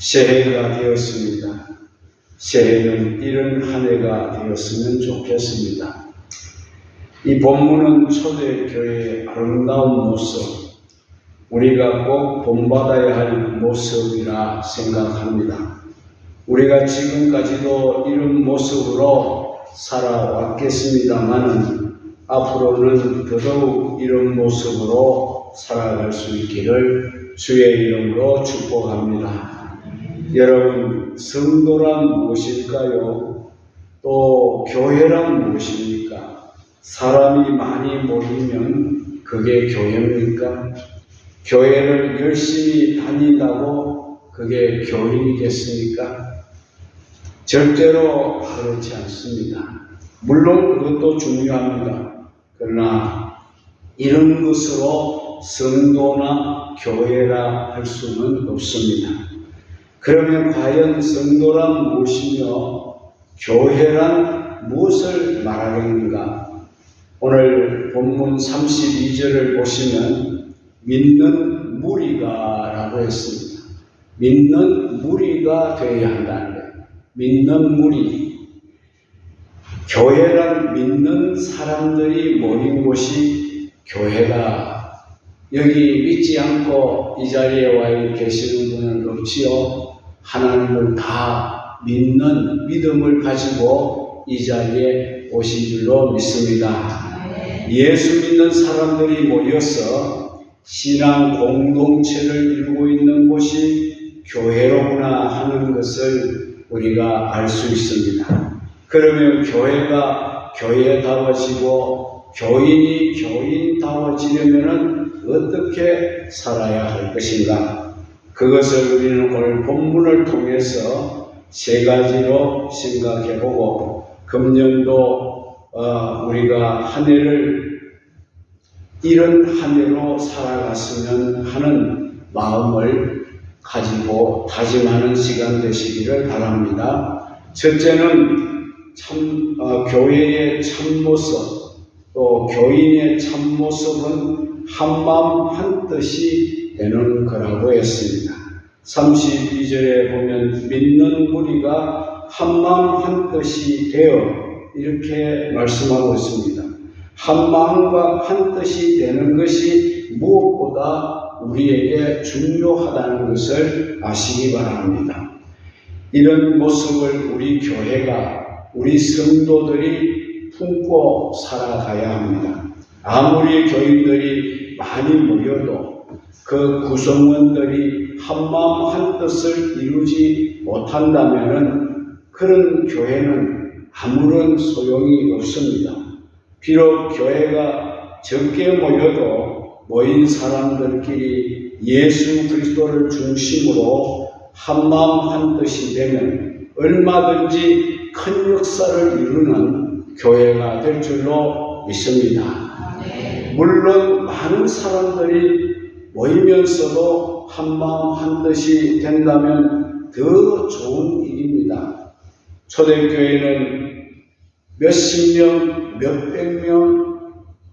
새해가 되었습니다. 새해는 이런 한 해가 되었으면 좋겠습니다. 이 본문은 초대교회의 아름다운 모습, 우리가 꼭 본받아야 할 모습이라 생각합니다. 우리가 지금까지도 이런 모습으로 살아왔겠습니다만 앞으로는 더더욱 이런 모습으로 살아갈 수 있기를 주의 이름으로 축복합니다. 여러분, 성도란 무엇일까요? 또 교회란 무엇입니까? 사람이 많이 모이면 그게 교회입니까? 교회를 열심히 다닌다고 그게 교인이겠습니까? 절대로 그렇지 않습니다. 물론 그것도 중요합니다. 그러나 이런 것으로 성도나 교회라 할 수는 없습니다. 그러면 과연 성도란 무엇이며 교회란 무엇을 말하겠는가? 오늘 본문 32절을 보시면 믿는 무리가 라고 했습니다. 믿는 무리가 되어야 한다는 거예요. 믿는 무리. 교회란 믿는 사람들이 모인 곳이 교회다. 여기 믿지 않고 이 자리에 와 계시는 분은 없지요. 하나님을 다 믿는 믿음을 가지고 이 자리에 오신 줄로 믿습니다. 예수 믿는 사람들이 모여서 신앙 공동체를 이루고 있는 곳이 교회로구나 하는 것을 우리가 알 수 있습니다. 그러면 교회가 교회다워지고 교인이 교인다워지려면 어떻게 살아야 할 것인가? 그것을 우리는 오늘 본문을 통해서 세 가지로 생각해보고 금년도 우리가 한 해를 이런 한 해로 살아갔으면 하는 마음을 가지고 다짐하는 시간 되시기를 바랍니다. 첫째는 교회의 참모습, 또 교인의 참모습은 한마음 한뜻이 되는 거라고 했습니다. 32절에 보면 믿는 무리가 한마음 한뜻이 되어 이렇게 말씀하고 있습니다. 한마음과 한뜻이 되는 것이 무엇보다 우리에게 중요하다는 것을 아시기 바랍니다. 이런 모습을 우리 교회가, 우리 성도들이 품고 살아가야 합니다. 아무리 교인들이 많이 모여도 그 구성원들이 한마음 한뜻을 이루지 못한다면 그런 교회는 아무런 소용이 없습니다. 비록 교회가 적게 모여도 모인 사람들끼리 예수 그리스도를 중심으로 한마음 한뜻이 되면 얼마든지 큰 역사를 이루는 교회가 될 줄로 믿습니다. 물론 많은 사람들이 모이면서도 한마음 한뜻이 된다면 더 좋은 일입니다. 초대교회는 몇십 명, 몇백 명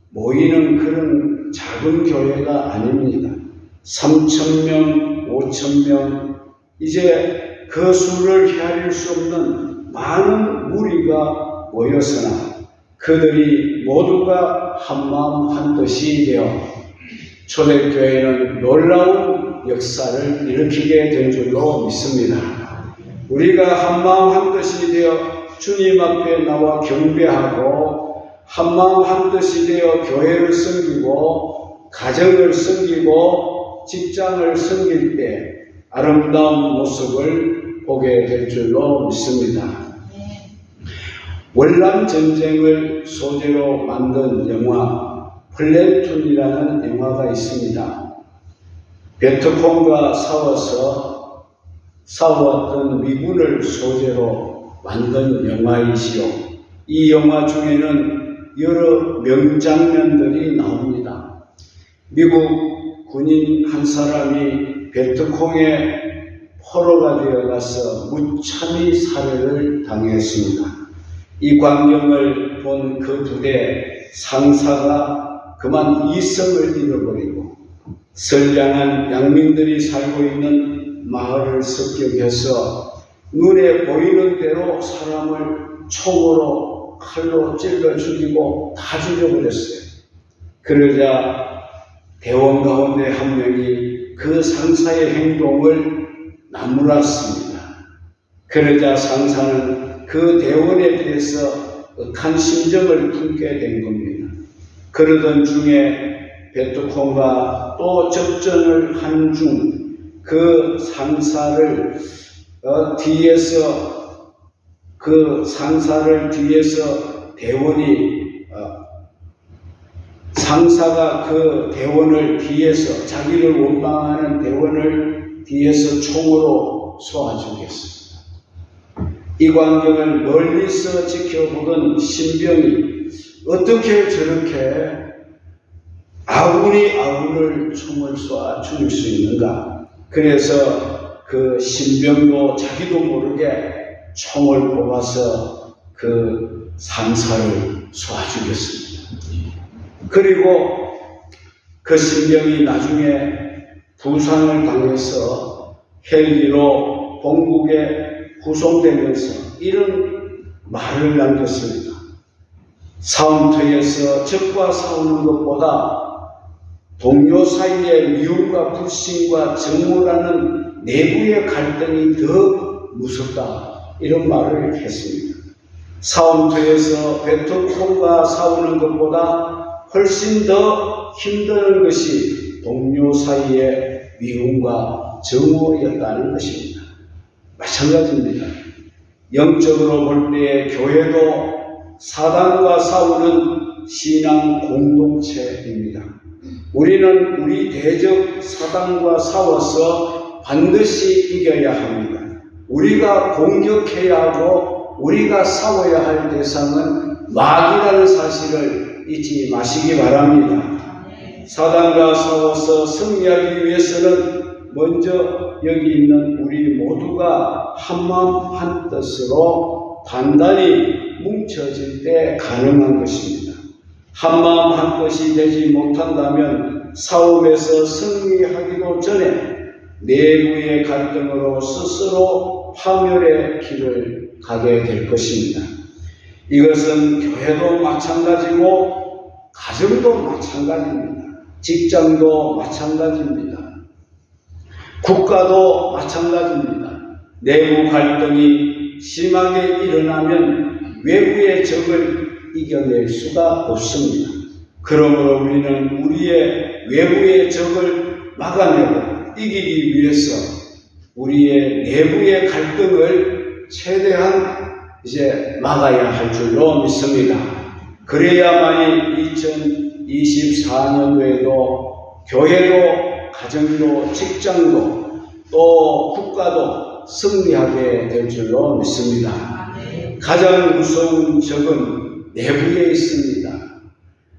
모이는 그런 작은 교회가 아닙니다. 3,000명, 5,000명, 이제 그 수를 헤아릴 수 없는 많은 무리가 모였으나 그들이 모두가 한마음 한뜻이 되어 초대교회는 놀라운 역사를 일으키게 된 줄로 믿습니다. 우리가 한마음 한뜻이 되어 주님 앞에 나와 경배하고 한마음 한뜻이 되어 교회를 섬기고 가정을 섬기고 직장을 섬길 때 아름다운 모습을 보게 될 줄로 믿습니다. 월남 전쟁을 소재로 만든 영화 플래툰이라는 영화가 있습니다. 베트콩과 싸워왔던 미군을 소재로 만든 영화이지요. 이 영화 중에는 여러 명장면들이 나옵니다. 미국 군인 한 사람이 베트콩에 포로가 되어가서 무참히 살해를 당했습니다. 이 광경을 본 그 부대 상사가 그만 이성을 잃어버리고 선량한 양민들이 살고 있는 마을을 습격해서 눈에 보이는 대로 사람을 총으로 칼로 찔러 죽이고 다 죽여버렸어요. 그러자 대원 가운데 한 명이 그 상사의 행동을 나무랐습니다. 그러자 상사는 그 대원에 대해서 억한 심정을 품게 된 겁니다. 그러던 중에 베토콩과 또 접전을 하는 중 그 상사를 뒤에서 대원이 상사가 그 대원을 뒤에서 자기를 원망하는 대원을 뒤에서 총으로 쏘아 죽였습니다. 이 광경을 멀리서 지켜보던 신병이 어떻게 저렇게 아군을 총을 쏘아 죽일 수 있는가? 그래서 그 신병도 자기도 모르게 총을 뽑아서 그 상사를 쏘아 죽였습니다. 그리고 그 신병이 나중에 부상을 당해서 헬기로 본국에 후송되면서 이런 말을 남겼습니다. 싸움터에서 적과 싸우는 것보다 동료 사이의 미움과 불신과 정오라는 내부의 갈등이 더 무섭다. 이런 말을 했습니다. 싸움터에서 베토콩과 싸우는 것보다 훨씬 더 힘든 것이 동료 사이의 미움과 정오였다는 것입니다. 마찬가지입니다. 영적으로 볼 때 교회도 사단과 싸우는 신앙 공동체입니다. 우리는 우리 대적 사단과 싸워서 반드시 이겨야 합니다. 우리가 공격해야 하고 우리가 싸워야 할 대상은 마귀라는 사실을 잊지 마시기 바랍니다. 사단과 싸워서 승리하기 위해서는 먼저 여기 있는 우리 모두가 한마음 한뜻으로 단단히 뭉쳐질 때 가능한 것입니다. 한마음 한뜻이 되지 못한다면 싸움에서 승리하기도 전에 내부의 갈등으로 스스로 파멸의 길을 가게 될 것입니다. 이것은 교회도 마찬가지고 가정도 마찬가지입니다. 직장도 마찬가지입니다. 국가도 마찬가지입니다. 내부 갈등이 심하게 일어나면 외부의 적을 이겨낼 수가 없습니다. 그러므로 우리는 우리의 외부의 적을 막아내고 이기기 위해서 우리의 내부의 갈등을 최대한 막아야 할 줄로 믿습니다. 그래야만이 2024년도에도 교회도 가정도 직장도 또 국가도 승리하게 될 줄로 믿습니다. 가장 무서운 적은 내부에 있습니다.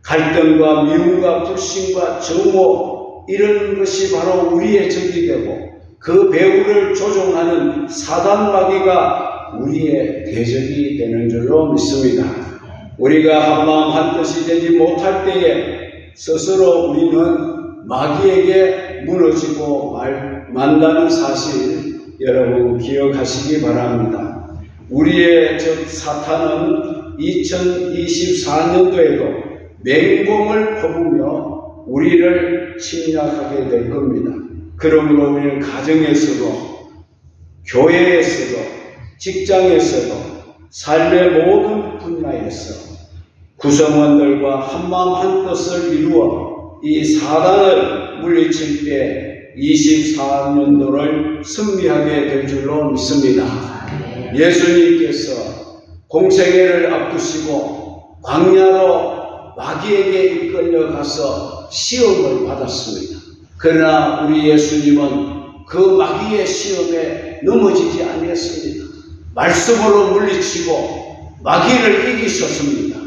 갈등과 미움과 불신과 정오 이런 것이 바로 우리의 적이 되고 그 배후를 조종하는 사단 마귀가 우리의 대적이 되는 줄로 믿습니다. 우리가 한마음 한뜻이 되지 못할 때에 스스로 우리는 마귀에게 무너지고 만다는 사실 여러분 기억하시기 바랍니다. 우리의 적 사탄은 2024년도에도 맹공을 퍼부며 우리를 침략하게 될 겁니다. 그러므로 우리는 가정에서도 교회에서도 직장에서도 삶의 모든 분야에서 구성원들과 한마음 한뜻을 이루어 이 사단을 물리칠 때 24년도를 승리하게 될 줄로 믿습니다. 예수님께서 공생애를 앞두시고 광야로 마귀에게 이끌려 가서 시험을 받았습니다. 그러나 우리 예수님은 그 마귀의 시험에 넘어지지 아니했습니다. 말씀으로 물리치고 마귀를 이기셨습니다.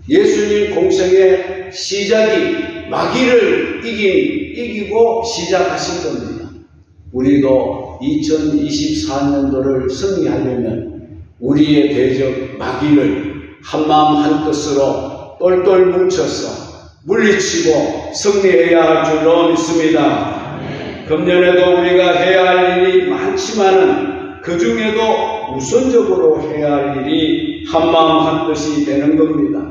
예수님 공생의 시작이 마귀를 이기고 시작하신 겁니다. 우리도 2024년도를 승리하려면 우리의 대적 마귀를 한마음 한뜻으로 똘똘 뭉쳐서 물리치고 승리해야 할 줄로 믿습니다. 금년에도 우리가 해야 할 일이 많지만은 그 중에도 우선적으로 해야 할 일이 한마음 한뜻이 되는 겁니다.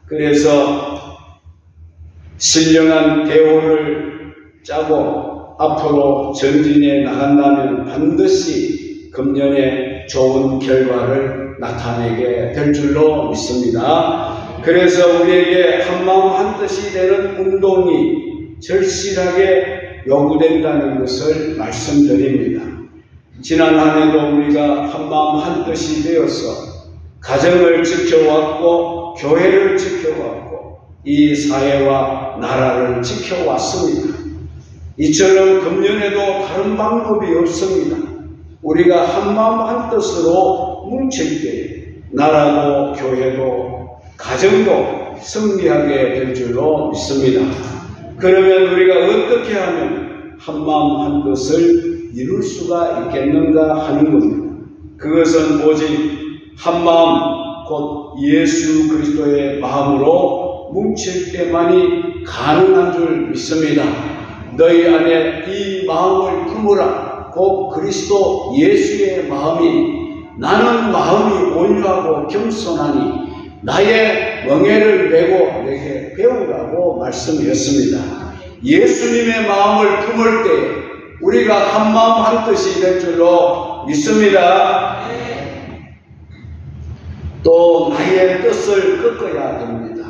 그래서 신령한 대오를 짜고 앞으로 전진해 나간다면 반드시 금년에 좋은 결과를 나타내게 될 줄로 믿습니다. 그래서 우리에게 한마음 한뜻이 되는 운동이 절실하게 요구된다는 것을 말씀드립니다. 지난 한 해도 우리가 한마음 한뜻이 되어서 가정을 지켜왔고 교회를 지켜왔고 이 사회와 나라를 지켜왔습니다. 이처럼 금년에도 다른 방법이 없습니다. 우리가 한마음 한뜻으로 뭉칠 때 나라도 교회도 가정도 승리하게 될 줄로 믿습니다. 그러면 우리가 어떻게 하면 한마음 한뜻을 이룰 수가 있겠는가 하는 겁니다. 그것은 오직 한마음 곧 예수 그리스도의 마음으로 뭉칠 때만이 가능한 줄 믿습니다. 너희 안에 이 마음을 품으라. 곧 그리스도 예수의 마음이니 나는 마음이 온유하고 겸손하니 나의 멍에를 메고 내게 배우라고 말씀했습니다. 예수님의 마음을 품을 때 우리가 한마음 한뜻이 될 줄로 믿습니다. 또 나의 뜻을 꺾어야 됩니다.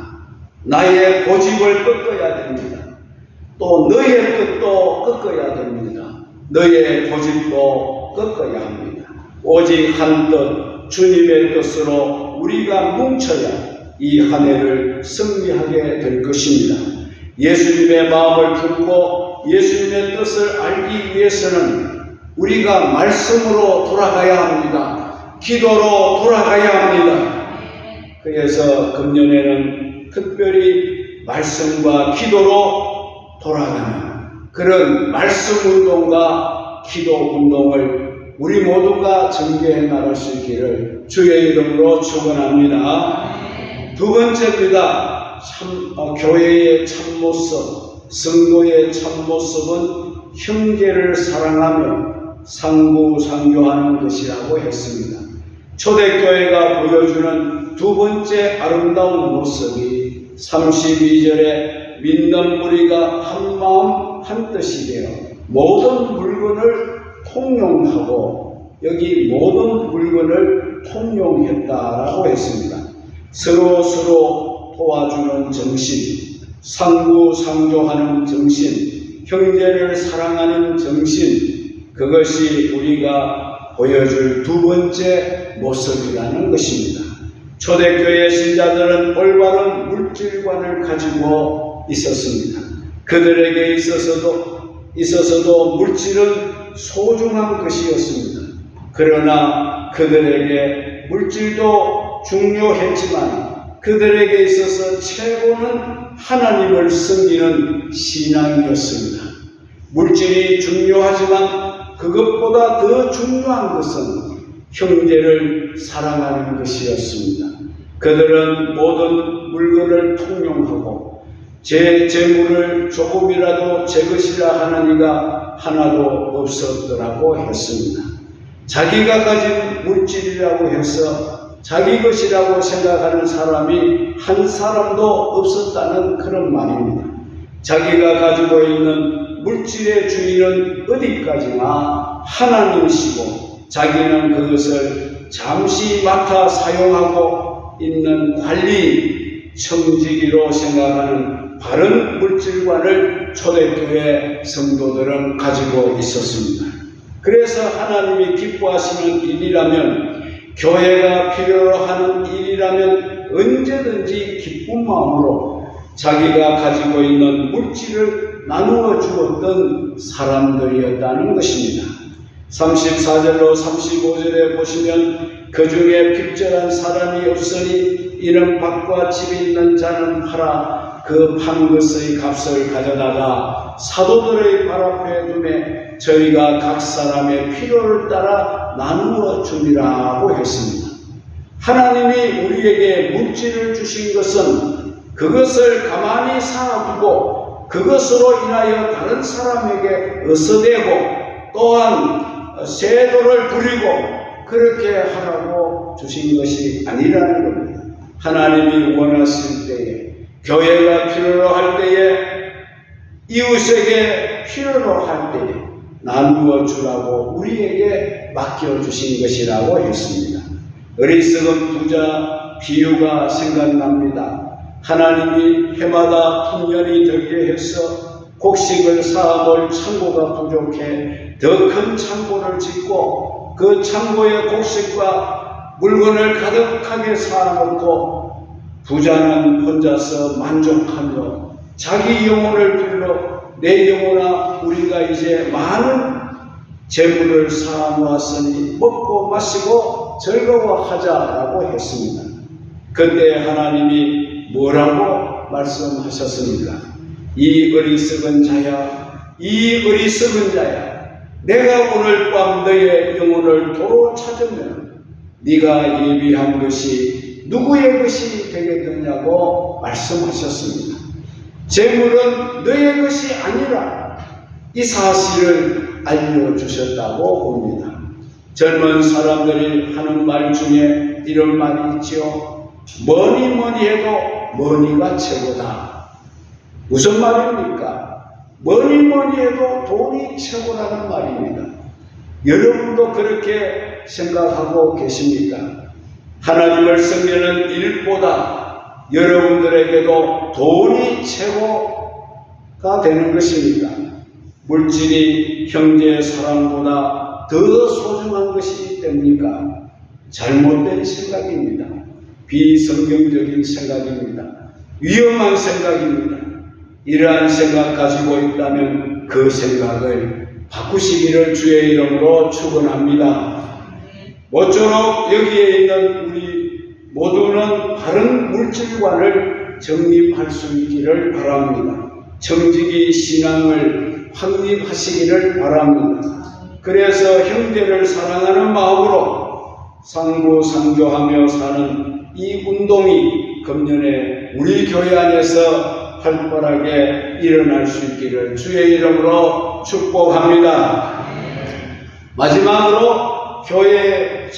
나의 고집을 꺾어야 됩니다. 또 너의 뜻도 꺾어야 됩니다. 너의 고집도 꺾어야 합니다. 오직 한 뜻, 주님의 뜻으로 우리가 뭉쳐야 이 한 해를 승리하게 될 것입니다. 예수님의 마음을 품고 예수님의 뜻을 알기 위해서는 우리가 말씀으로 돌아가야 합니다. 기도로 돌아가야 합니다. 그래서 금년에는 특별히 말씀과 기도로 돌아가는 그런 말씀 운동과 기도 운동을 우리 모두가 전개해 나갈 수 있기를 주의 이름으로 축원합니다. 두 번째입니다. 교회의 참모습, 성도의 참모습은 형제를 사랑하며 상부상조하는 것이라고 했습니다. 초대교회가 보여주는 두 번째 아름다운 모습이 32절에 믿는 무리가 한마음 한뜻이 되어 모든 물건을 통용하고 여기 모든 물건을 통용했다라고 했습니다. 서로 도와주는 정신, 상부상조하는 정신, 형제를 사랑하는 정신, 그것이 우리가 보여줄 두 번째 모습이라는 것입니다. 초대교회 신자들은 올바른 물질관을 가지고 있었습니다. 그들에게 있어서도 물질은 소중한 것이었습니다. 그러나 그들에게 물질도 중요했지만 그들에게 있어서 최고는 하나님을 섬기는 신앙이었습니다. 물질이 중요하지만 그것보다 더 중요한 것은 형제를 사랑하는 것이었습니다. 그들은 모든 물건을 통용하고 제 재물을 조금이라도 제 것이라 하는 이가 하나도 없었더라고 했습니다. 자기가 가진 물질이라고 해서 자기 것이라고 생각하는 사람이 한 사람도 없었다는 그런 말입니다. 자기가 가지고 있는 물질의 주인은 어디까지나 하나님이시고 자기는 그것을 잠시 맡아 사용하고 있는 관리 청지기로 생각하는 바른 물질관을 초대교회 성도들은 가지고 있었습니다. 그래서 하나님이 기뻐하시는 일이라면 교회가 필요로 하는 일이라면 언제든지 기쁜 마음으로 자기가 가지고 있는 물질을 나누어 주었던 사람들이었다는 것입니다. 34절로 35절에 보시면 그 중에 핍절한 사람이 없으니 이는 밭과 집이 있는 자는 팔아 그 판 것의 값을 가져다가 사도들의 발 앞에 두매 저희가 각 사람의 필요를 따라 나누어 주리라고 했습니다. 하나님이 우리에게 물질을 주신 것은 그것을 가만히 사두고 그것으로 인하여 다른 사람에게 어서대고 또한 세도를 부리고 그렇게 하라고 주신 것이 아니라는 겁니다. 하나님이 원하실 때에, 교회가 필요로 할 때에, 이웃에게 필요로 할 때에 나누어 주라고 우리에게 맡겨주신 것이라고 했습니다. 어리석은 부자 비유가 생각납니다. 하나님이 해마다 풍년이 들게 해서 곡식을 쌓아놓을 창고가 부족해 더 큰 창고를 짓고 그 창고에 곡식과 물건을 가득하게 쌓아놓고 부자는 혼자서 만족하며 자기 영혼을 빌려 내 영혼아 우리가 이제 많은 재물을 쌓아놓았으니 먹고 마시고 즐거워하자라고 했습니다. 그때 하나님이 뭐라고 말씀하셨습니까? 이 어리석은 자야, 이 어리석은 자야, 내가 오늘 밤 너의 영혼을 도로 찾으면 네가 예비한 것이 누구의 것이 되겠느냐고 말씀하셨습니다. 재물은 너의 것이 아니라 이 사실을 알려주셨다고 봅니다. 젊은 사람들이 하는 말 중에 이런 말이 있죠. 뭐니 뭐니 해도 머니가 최고다. 무슨 말입니까? 뭐니 뭐니 해도 돈이 최고라는 말입니다. 여러분도 그렇게 생각하고 계십니까? 하나님을 섬기는 일보다 여러분들에게도 돈이 최고가 되는 것입니까? 물질이 형제 사랑보다 더 소중한 것이 됩니까? 잘못된 생각입니다. 비성경적인 생각입니다. 위험한 생각입니다. 이러한 생각 가지고 있다면 그 생각을 바꾸시기를 주의 이름으로 축원합니다. 모쪼록 여기에 있는 우리 모두는 바른 물질관을 정립할 수 있기를 바랍니다. 정직이 신앙을 확립하시기를 바랍니다. 그래서 형제를 사랑하는 마음으로 상부상조하며 사는 이 운동이 금년에 우리 교회 안에서 활발하게 일어날 수 있기를 주의 이름으로 축복합니다. 마지막으로 교회의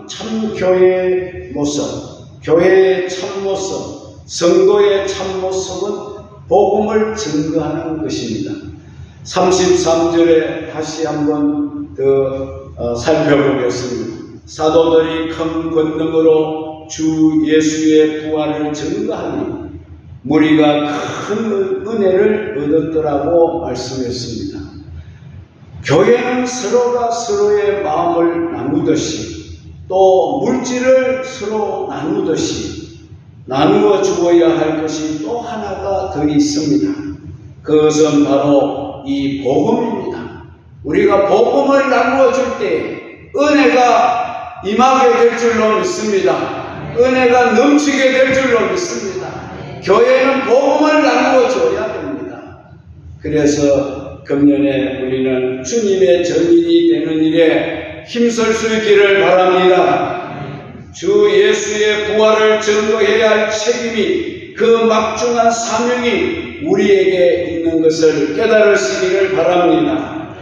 참교회의 모습, 교회의 참모습, 성도의 참모습은 복음을 증거하는 것입니다. 33절에 다시 한번 더 살펴보겠습니다. 사도들이 큰 권능으로 주 예수의 부활을 증거하니 무리가 큰 은혜를 얻었더라고 말씀했습니다. 교회는 서로가 서로의 마음을 나누듯이 또 물질을 서로 나누듯이 나누어 주어야 할 것이 또 하나가 더 있습니다. 그것은 바로 이 복음입니다. 우리가 복음을 나누어 줄 때 은혜가 임하게 될 줄로 믿습니다. 은혜가 넘치게 될 줄로 믿습니다. 교회는 복음을 나누어 줘야 됩니다. 그래서 금년에 우리는 주님의 전인이 되는 일에 힘쓸 수 있기를 바랍니다. 주 예수의 부활을 증거해야 할 책임이, 그 막중한 사명이 우리에게 있는 것을 깨달으시기를 바랍니다.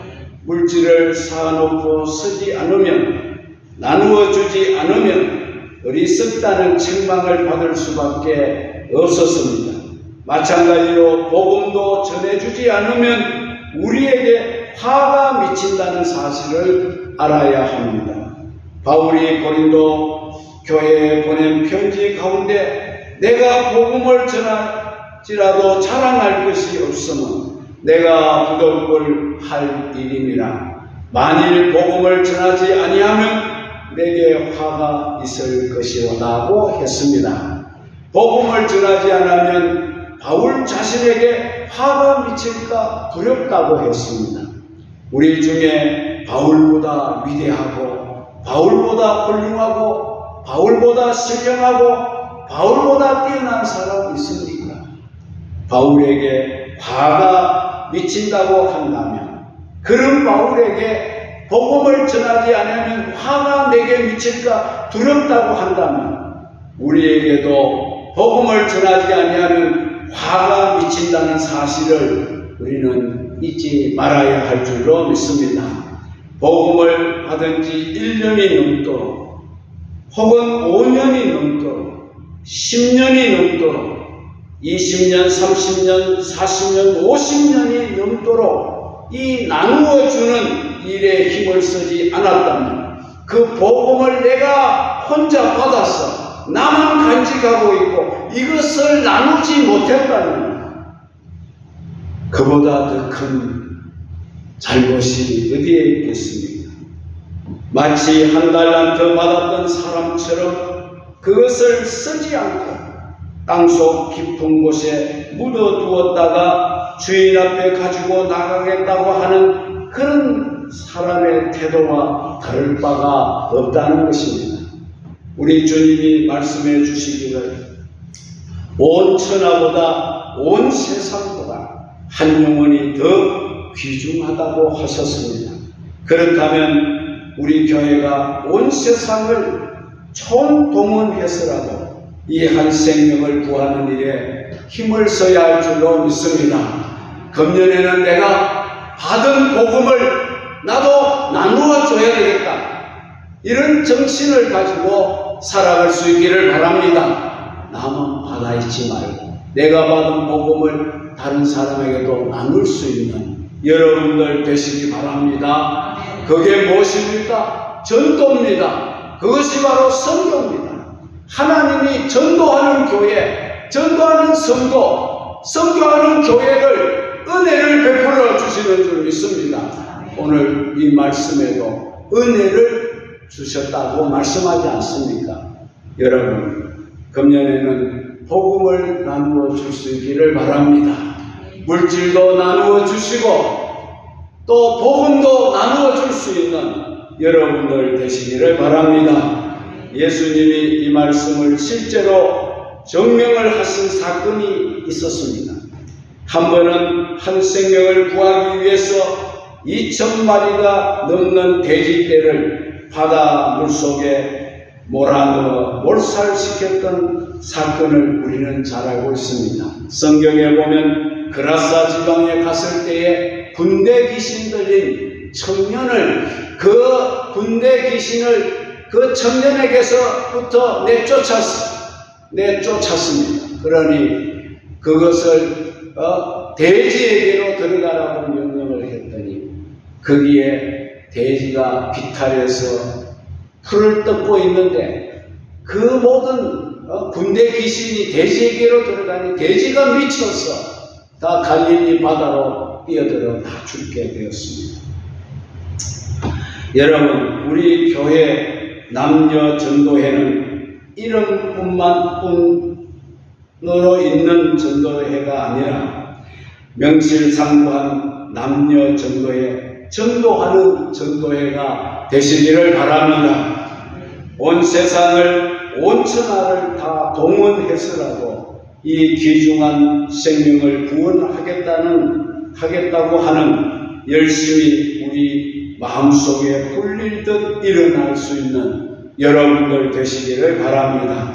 물질을 쌓아놓고 쓰지 않으면, 나누어 주지 않으면 어리석다는 책망을 받을 수밖에 없었습니다. 마찬가지로 복음도 전해주지 않으면 우리에게 화가 미친다는 사실을 알아야 합니다. 바울이 고린도 교회에 보낸 편지 가운데 내가 복음을 전할지라도 자랑할 것이 없으면 내가 부득불 할 일임이라. 만일 복음을 전하지 아니하면 내게 화가 있을 것이로다고 했습니다. 복음을 전하지 않으면 바울 자신에게 화가 미칠까 두렵다고 했습니다. 우리 중에 바울보다 위대하고 바울보다 훌륭하고 바울보다 신령하고 바울보다 뛰어난 사람이 있습니까? 바울에게 화가 미친다고 한다면, 그런 바울에게 복음을 전하지 않으면 화가 내게 미칠까 두렵다고 한다면, 우리에게도 복음을 전하지 아니하면 화가 미친다는 사실을 우리는 잊지 말아야 할 줄로 믿습니다. 복음을 받은 지 1년이 넘도록 혹은 5년이 넘도록 10년이 넘도록 20년, 30년, 40년, 50년이 넘도록 이 나누어주는 일에 힘을 쓰지 않았다면 그 복음을 내가 혼자 받아서 나만 간직하고 있고 이것을 나누지 못했다면 그보다 더 큰 잘못이 어디에 있겠습니까? 마치 한 달란트 받았던 사람처럼 그것을 쓰지 않고 땅속 깊은 곳에 묻어두었다가 주인 앞에 가지고 나가겠다고 하는 그런 사람의 태도와 다를 바가 없다는 것입니다. 우리 주님이 말씀해 주시기를 온 천하보다 온 세상보다 한 영혼이 더 귀중하다고 하셨습니다. 그렇다면 우리 교회가 온 세상을 총동원해서라도 이 한 생명을 구하는 일에 힘을 써야 할 줄로 믿습니다. 금년에는 내가 받은 복음을 나도 나누어 줘야 되겠다. 이런 정신을 가지고 살아갈 수 있기를 바랍니다. 나만 받아 있지 말고 내가 받은 복음을 다른 사람에게도 나눌 수 있는 여러분들 되시기 바랍니다. 그게 무엇입니까? 전도입니다. 그것이 바로 선교입니다. 하나님이 전도하는 교회, 전도하는 성도, 선교하는 교회를 은혜를 베풀어 주시는 줄 믿습니다. 오늘 이 말씀에도 은혜를 주셨다고 말씀하지 않습니까? 여러분, 금년에는 복음을 나누어 줄 수 있기를 바랍니다. 물질도 나누어 주시고 또 복음도 나누어 줄 수 있는 여러분들 되시기를 바랍니다. 예수님이 이 말씀을 실제로 증명을 하신 사건이 있었습니다. 한 번은 한 생명을 구하기 위해서 2,000마리가 넘는 돼지떼를 바다 물속에 몰아넣어 몰살시켰던 사건을 우리는 잘 알고 있습니다. 성경에 보면 그라사 지방에 갔을 때에 군대 귀신 들린 청년을 그 군대 귀신을 그 청년에게서부터 내쫓았습니다. 그러니 그것을 돼지에게로 들어가라고 명령을 했더니 거기에 돼지가 비탈해서 풀을 뜯고 있는데 그 모든 군대 귀신이 돼지에게로 들어가니 돼지가 미쳐서 다 갈릴리 바다로 뛰어들어 다 죽게 되었습니다. 여러분, 우리 교회 남녀 전도회는 이름뿐으로 있는 전도회가 아니라 명실상부한 남녀 전도회, 전도하는 전도회가 되시기를 바랍니다. 온 세상을, 온 천하를 다 동원해서라도 이 귀중한 생명을 구원하겠다고 하는 열심히 우리 마음속에 풀릴 듯 일어날 수 있는 여러분들 되시기를 바랍니다.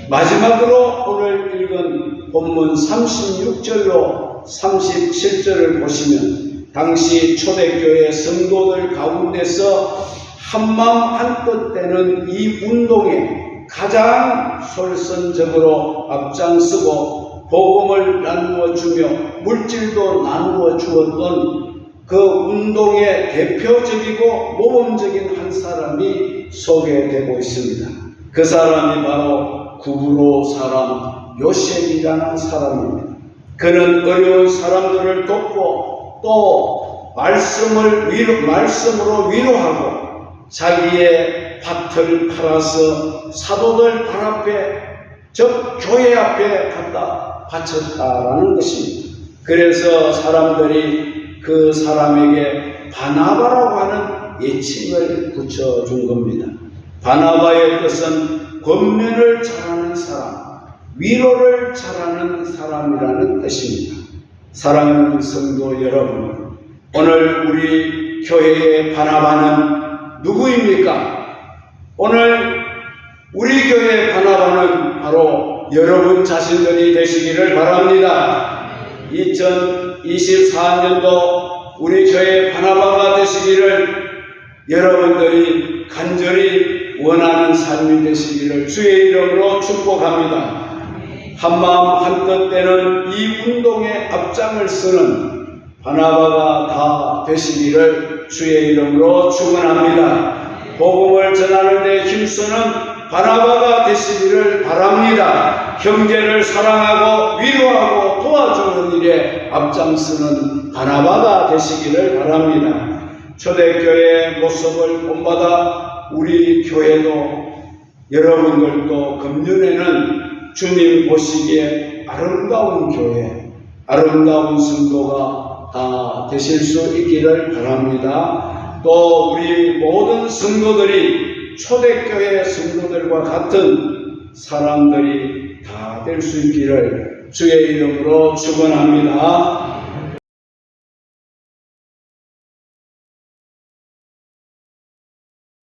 마지막으로 오늘 읽은 본문 36절로 37절을 보시면 당시 초대교회 성도들 가운데서 한마음 한뜻 되는 이 운동에 가장 솔선적으로 앞장서고 복음을 나누어 주며 물질도 나누어 주었던 그 운동의 대표적이고 모범적인 한 사람이 소개되고 있습니다. 그 사람이 바로 구브로 사람 요셉이라는 사람입니다. 그는 어려운 사람들을 돕고 또 말씀으로 위로하고 자기의 밭을 팔아서 사도들 발 앞에 즉 교회 앞에 갖다 바쳤다라는 것입니다. 그래서 사람들이 그 사람에게 바나바라고 하는 예칭을 붙여준 겁니다. 바나바의 뜻은 권면을 잘하는 사람, 위로를 잘하는 사람이라는 뜻입니다. 사랑하는 성도 여러분, 오늘 우리 교회의 바나바는 누구입니까? 오늘 우리 교회의 바나바는 바로 여러분 자신들이 되시기를 바랍니다. 2024년도 우리 교회 바나바가 되시기를 여러분들이 간절히 원하는 삶이 되시기를 주의 이름으로 축복합니다. 한마음 한뜻 되는 이 운동에 앞장을 쓰는 바나바가 다 되시기를 주의 이름으로 축원합니다. 복음을 전하는 데 힘쓰는 바나바가 되시기를 바랍니다. 형제를 사랑하고 위로하고 도와주는 일에 앞장서는 바나바가 되시기를 바랍니다. 초대교회의 모습을 본받아 우리 교회도 여러분들도 금년에는 주님 보시기에 아름다운 교회, 아름다운 성도가 다 되실 수 있기를 바랍니다. 또 우리 모든 성도들이 초대교회 성도들과 같은 사람들이 다 될 수 있기를 주의 이름으로 축원합니다.